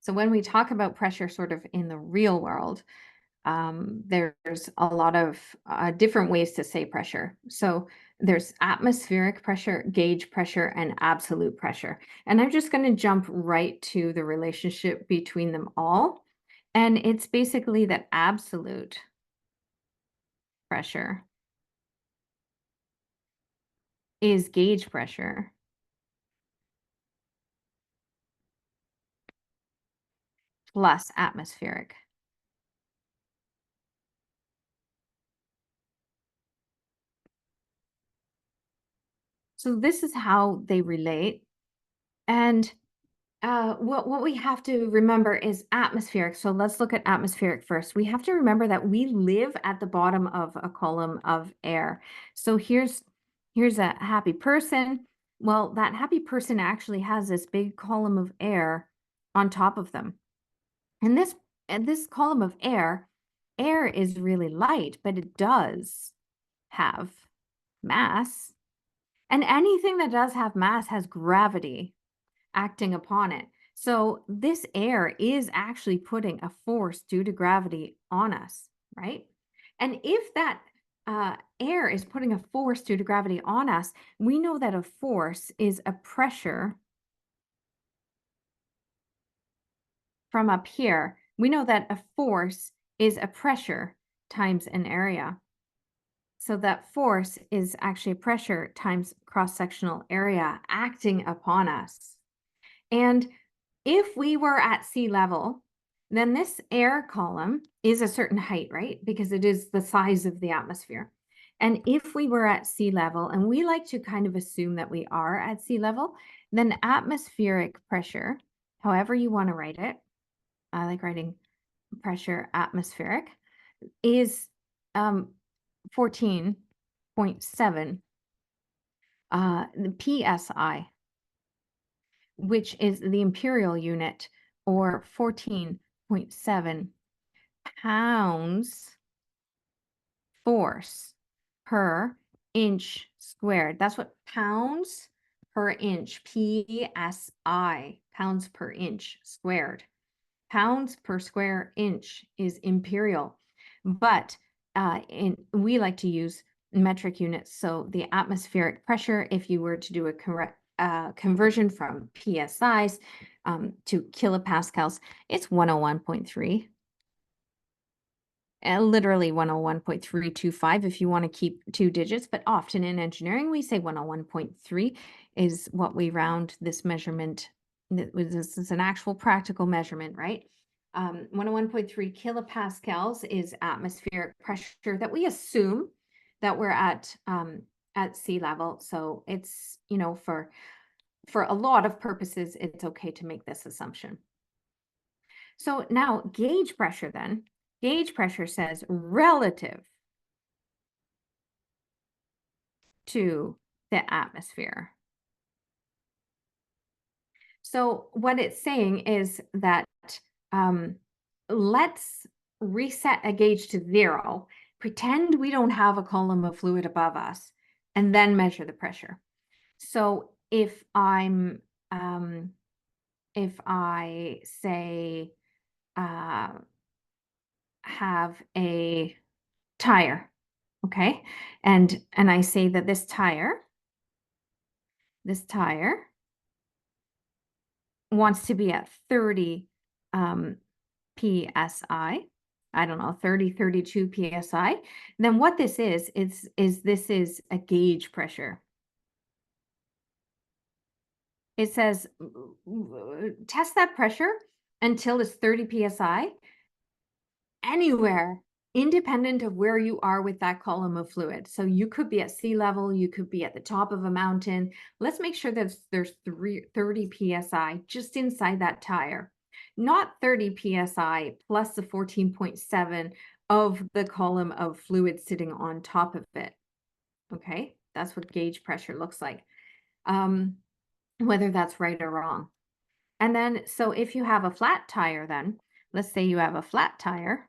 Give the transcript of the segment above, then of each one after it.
So when we talk about pressure sort of in the real world, there's a lot of different ways to say pressure. So there's atmospheric pressure, gauge pressure, and absolute pressure. And I'm just going to jump right to the relationship between them all. And it's basically that absolute pressure is gauge pressure plus atmospheric. So this is how they relate. And what we have to remember is atmospheric. So let's look at atmospheric first. We have to remember that we live at the bottom of a column of air. So here's a happy person. Well, that happy person actually has this big column of air on top of them. And this column of air is really light, but it does have mass. And anything that does have mass has gravity acting upon it. So this air is actually putting a force due to gravity on us, right? And if that air is putting a force due to gravity on us, we know that a force is a pressure from up here. We know that a force is a pressure times an area. So that force is actually pressure times cross-sectional area acting upon us. And if we were at sea level, then this air column is a certain height, right? Because it is the size of the atmosphere. And if we were at sea level, and we like to kind of assume that we are at sea level, then atmospheric pressure, however you want to write it, I like writing pressure atmospheric, is 14.7 psi, which is the imperial unit, or 14.7 pounds force per inch squared. That's what pounds per inch, PSI, pounds per inch squared. Pounds per square inch is imperial, but we like to use metric units. So the atmospheric pressure, if you were to do a correct conversion from PSIs to kilopascals, it's 101.3. Literally 101.325 if you want to keep two digits, but often in engineering, we say 101.3 is what we round this measurement. This is an actual practical measurement, right? 101.3 kilopascals is atmospheric pressure that we assume that we're at sea level. So it's, for a lot of purposes, it's okay to make this assumption. So now gauge pressure then. Gauge pressure says relative to the atmosphere. So what it's saying is that let's reset a gauge to 0, pretend we don't have a column of fluid above us, and then measure the pressure. So if I say have a tire, okay, and I say that this tire wants to be at 30 psi, I don't know, 30, 32 psi, then what this is this is a gauge pressure. It says test that pressure until it's 30 psi anywhere independent of where you are with that column of fluid. So you could be at sea level, you could be at the top of a mountain. Let's make sure that there's 30 psi just inside that tire, not 30 psi plus the 14.7 of the column of fluid sitting on top of it. Okay, that's what gauge pressure looks like, whether that's right or wrong. And then, so if you have a flat tire, then let's say you have a flat tire.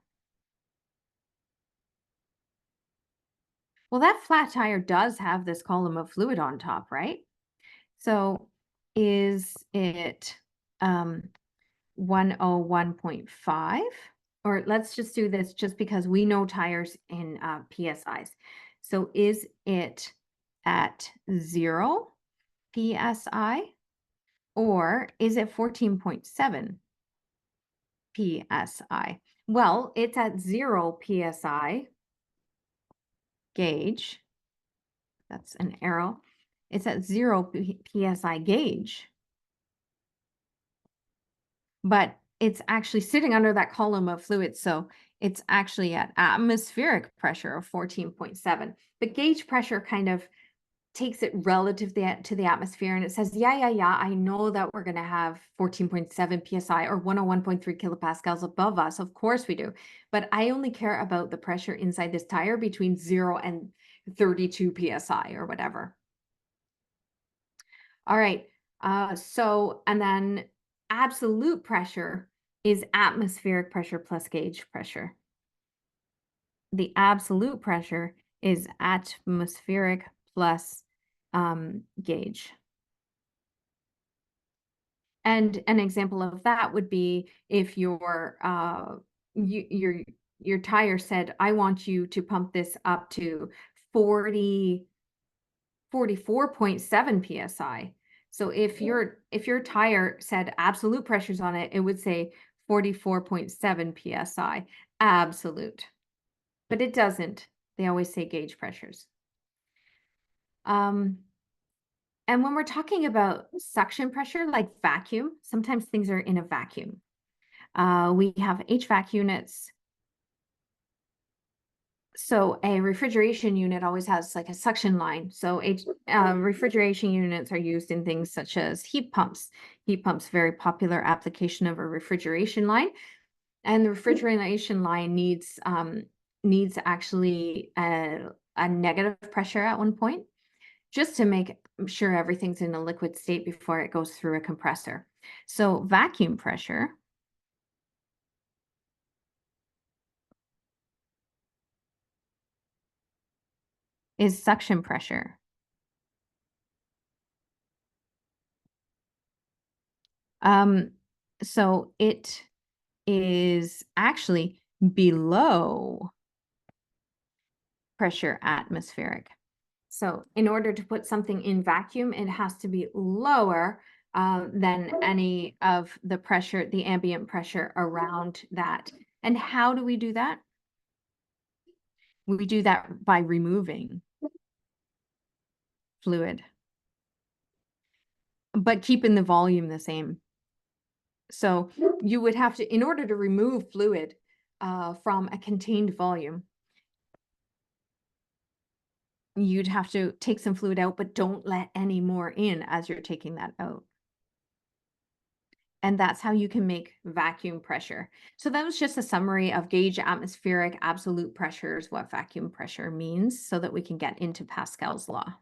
Well, that flat tire does have this column of fluid on top, right? So is it 101.5, or let's just do this just because we know tires in PSIs. So is it at 0 PSI or is it 14.7 PSI? Well, it's at 0 PSI gauge. That's an arrow. It's at 0 PSI gauge, but it's actually sitting under that column of fluid. So it's actually at atmospheric pressure of 14.7. The gauge pressure kind of takes it relative to the atmosphere and it says, yeah, I know that we're going to have 14.7 psi or 101.3 kilopascals above us. Of course we do. But I only care about the pressure inside this tire between 0 and 32 psi or whatever. All right. And then absolute pressure is atmospheric pressure plus gauge pressure. The absolute pressure is atmospheric plus gauge. And an example of that would be if your tire said, I want you to pump this up to 44.7 psi. So if your tire said absolute pressures on it, it would say 44.7 psi, absolute. But it doesn't. They always say gauge pressures. And when we're talking about suction pressure, like vacuum, sometimes things are in a vacuum. We have HVAC units. So a refrigeration unit always has like a suction line. So refrigeration units are used in things such as heat pumps. Heat pumps, very popular application of a refrigeration line. And the refrigeration line needs actually a negative pressure at one point, just to make sure everything's in a liquid state before it goes through a compressor. So vacuum pressure is suction pressure. So it is actually below pressure atmospheric. So in order to put something in vacuum, it has to be lower than any of the pressure, the ambient pressure around that. And how do we do that? We do that by removing fluid, but keeping the volume the same. So you would have to, in order to remove fluid from a contained volume, you'd have to take some fluid out, but don't let any more in as you're taking that out. And that's how you can make vacuum pressure. So that was just a summary of gauge atmospheric absolute pressures, what vacuum pressure means, so that we can get into Pascal's law.